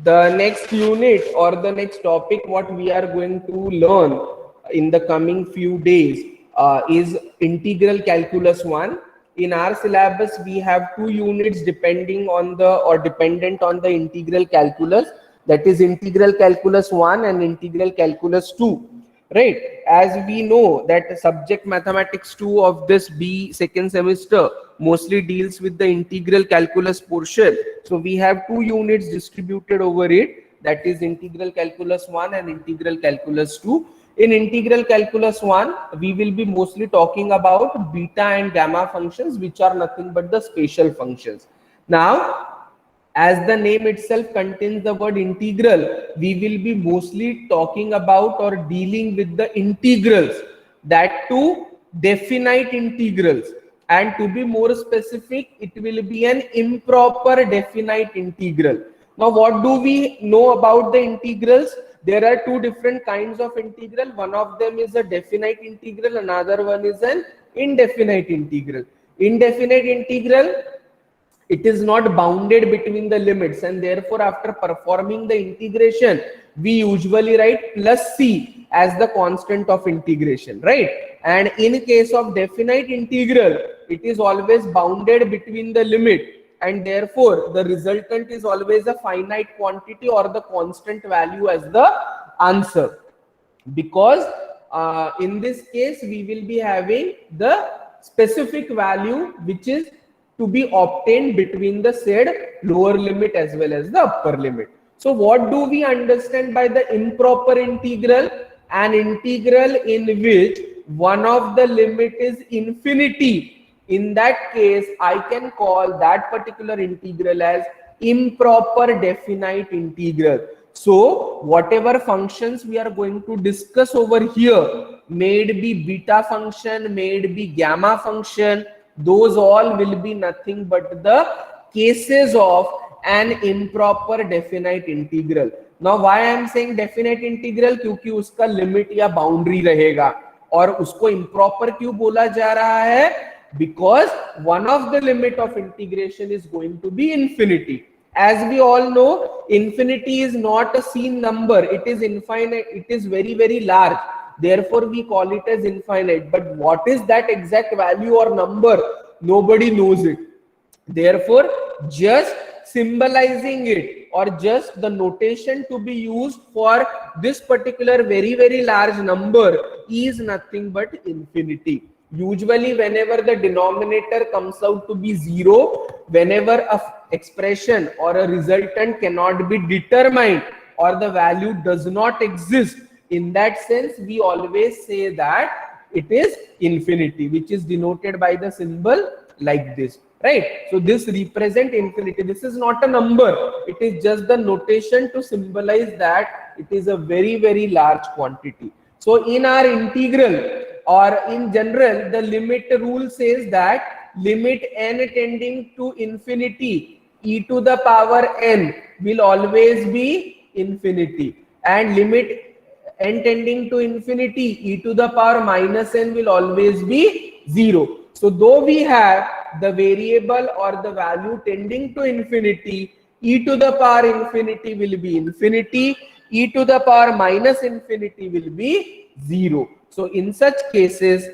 The next unit or the next topic what we are going to learn in the coming few days is integral calculus 1. In our syllabus we have 2 units depending on the or dependent on the integral calculus, that is integral calculus 1 and integral calculus 2, right? As we know that subject mathematics 2 of this B second semester mostly deals with the integral calculus portion, so we have 2 units distributed over it, that is integral calculus 1 and integral calculus 2. In integral calculus 1 we will be mostly talking about beta and gamma functions, which are nothing but the spatial functions. Now, as the name itself contains the word integral, we will be mostly talking about or dealing with the integrals, that too definite integrals, and to be more specific it will be an improper definite integral. Now what do we know about the integrals? There are 2 different kinds of integral. One of them is a definite integral, another one is an indefinite integral. Indefinite integral, it is not bounded between the limits, and therefore after performing the integration we usually write plus c as the constant of integration, right? And in case of definite integral, it is always bounded between the limit, and therefore the resultant is always a finite quantity or the constant value as the answer, because in this case we will be having the specific value which is to be obtained between the said lower limit as well as the upper limit. So what do we understand by the improper integral? An integral in which one of the limit is infinity. In that case, I can call that particular integral as improper definite integral. So whatever functions we are going to discuss over here, may it be beta function, may it be gamma function, those all will be nothing but the cases of an improper definite integral. Now why I am saying definite integral? क्योंकि उसका limit या boundary रहेगा, और उसको improper क्यों बोला जा रहा है? Because one of the limit of integration is going to be infinity. As we all know, infinity is not a seen number, it is infinite, it is very, very large. Therefore, we call it as infinite. But what is that exact value or number? Nobody knows it. Therefore, just symbolizing it or just the notation to be used for this particular very, very large number is nothing but infinity. Usually, whenever the denominator comes out to be 0, whenever a expression or a resultant cannot be determined or the value does not exist, in that sense we always say that it is infinity, which is denoted by the symbol like this, right? So this represent infinity. This is not a number, it is just the notation to symbolize that it is a very, very large quantity. So in our integral or in general, the limit rule says that limit n tending to infinity e to the power n will always be infinity, and limit n tending to infinity e to the power minus n will always be 0. So though we have the variable or the value tending to infinity, e to the power infinity will be infinity, e to the power minus infinity will be 0. So in such cases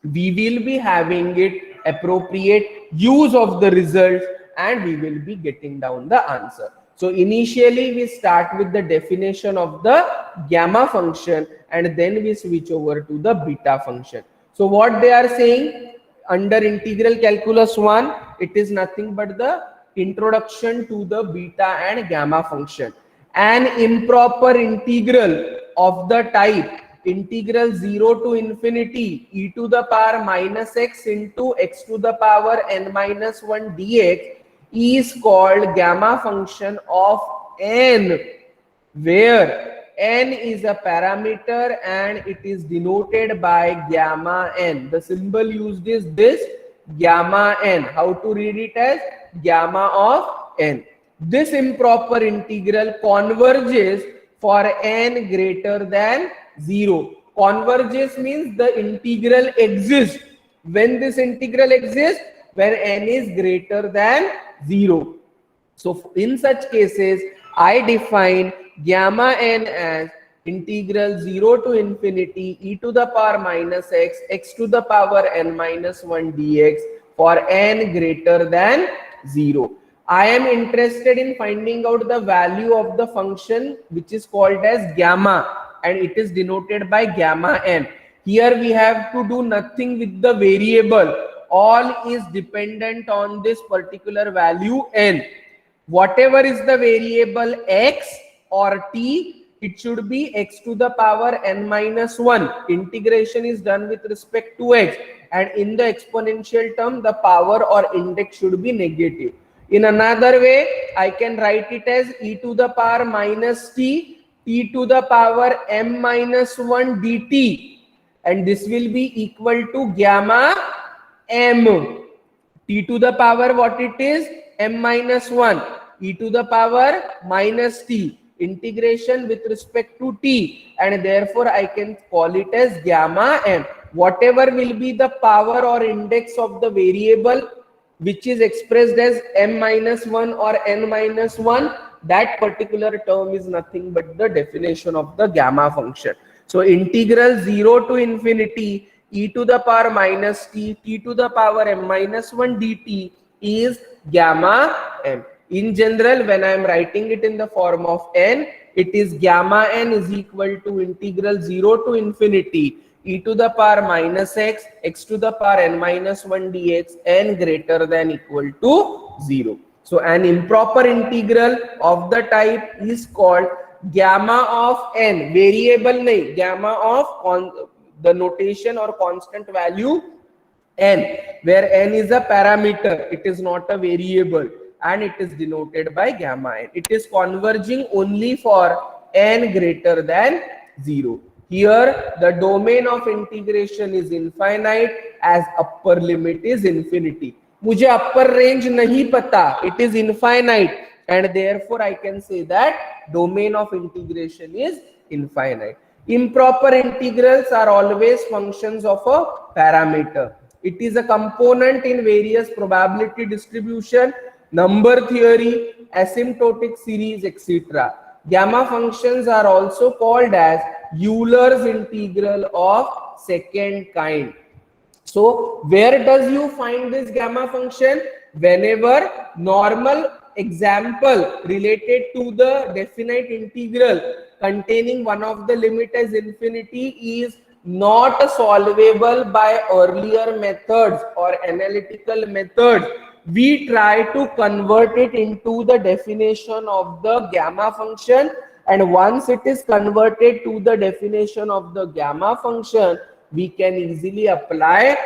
we will be having it appropriate use of the result and we will be getting down the answer. So initially we start with the definition of the gamma function and then we switch over to the beta function. So what they are saying under integral calculus 1, it is nothing but the introduction to the beta and gamma function. An improper integral of the type integral 0 to infinity e to the power minus x into x to the power n minus 1 dx is called gamma function of n, where n is a parameter and it is denoted by gamma n. The symbol used is this gamma n. How to read it as gamma of n. This improper integral converges for n greater than 0. Converges means the integral exists. When this integral exists, when n is greater than 0. So in such cases, I define gamma n as integral 0 to infinity e to the power minus x, x to the power n minus 1 dx for n greater than 0. I am interested in finding out the value of the function which is called as gamma, and it is denoted by gamma n. Here we have to do nothing with the variable. All is dependent on this particular value n. Whatever is the variable x or t, it should be x to the power n minus 1. Integration is done with respect to x, and in the exponential term the power or index should be negative. In another way, I can write it as e to the power minus t, t to the power m minus 1 dt, and this will be equal to gamma m. T to the power what it is? M minus 1, e to the power minus t, integration with respect to t, and therefore I can call it as gamma m. Whatever will be the power or index of the variable which is expressed as m minus 1 or n minus 1, that particular term is nothing but the definition of the gamma function. So integral 0 to infinity e to the power minus t, t to the power m minus 1 dt is gamma m. In general, when I am writing it in the form of n, it is gamma n is equal to integral 0 to infinity e to the power minus x, x to the power n minus 1 dx, n greater than equal to 0. So an improper integral of the type is called gamma of n, variable nahi, gamma of the notation or constant value n, where n is a parameter, it is not a variable, and it is denoted by gamma n. It is converging only for n greater than 0. Here the domain of integration is infinite as upper limit is infinity. मुझे upper range नहीं पता, it is infinite, and therefore I can say that domain of integration is infinite. Improper integrals are always functions of a parameter. It is a component in various probability distribution, number theory, asymptotic series, etc. Gamma functions are also called as Euler's integral of second kind. So where does you find this gamma function? Whenever normal example related to the definite integral containing one of the limit as infinity is not solvable by earlier methods or analytical methods, we try to convert it into the definition of the gamma function, and once it is converted to the definition of the gamma function, we can easily apply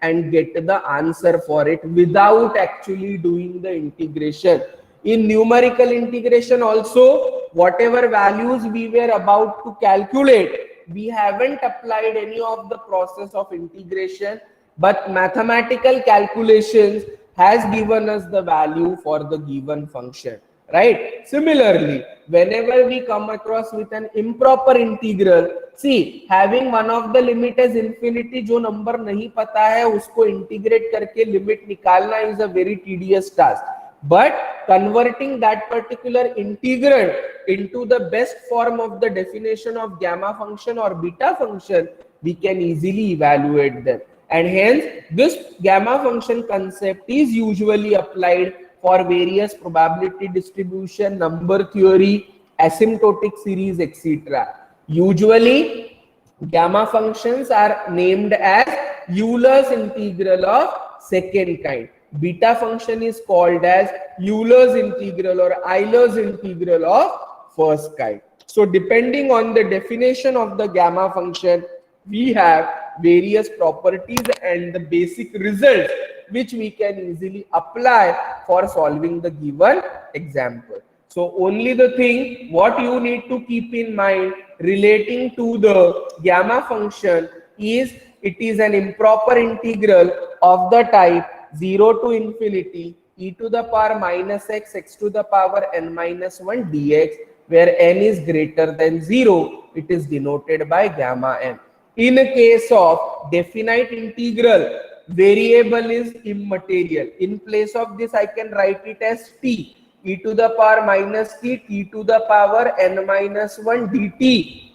and get the answer for it without actually doing the integration. In numerical integration also, whatever values we were about to calculate, we haven't applied any of the process of integration, but mathematical calculations has given us the value for the given function, right? Similarly, whenever we come across with an improper integral, see, having one of the limit as infinity, जो number नहीं पता है उसको integrate करके limit निकालना is a very tedious task. But converting that particular integral into the best form of the definition of gamma function or beta function, we can easily evaluate them. And hence, this gamma function concept is usually applied for various probability distribution, number theory, asymptotic series, etc. Usually, gamma functions are named as Euler's integral of second kind. Beta function is called as Euler's integral or Euler's integral of first kind. So depending on the definition of the gamma function, we have various properties and the basic results which we can easily apply for solving the given example. So only the thing what you need to keep in mind relating to the gamma function is it is an improper integral of the type 0 to infinity e to the power minus x, x to the power n minus 1 dx, where n is greater than 0, it is denoted by gamma n. In a case of definite integral, variable is immaterial. In place of this, I can write it as t. e to the power minus t to the power n minus 1 dt,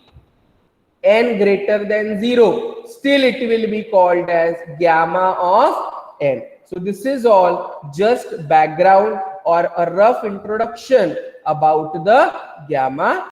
n greater than 0, still it will be called as gamma of n. So this is all just background or a rough introduction about the gamma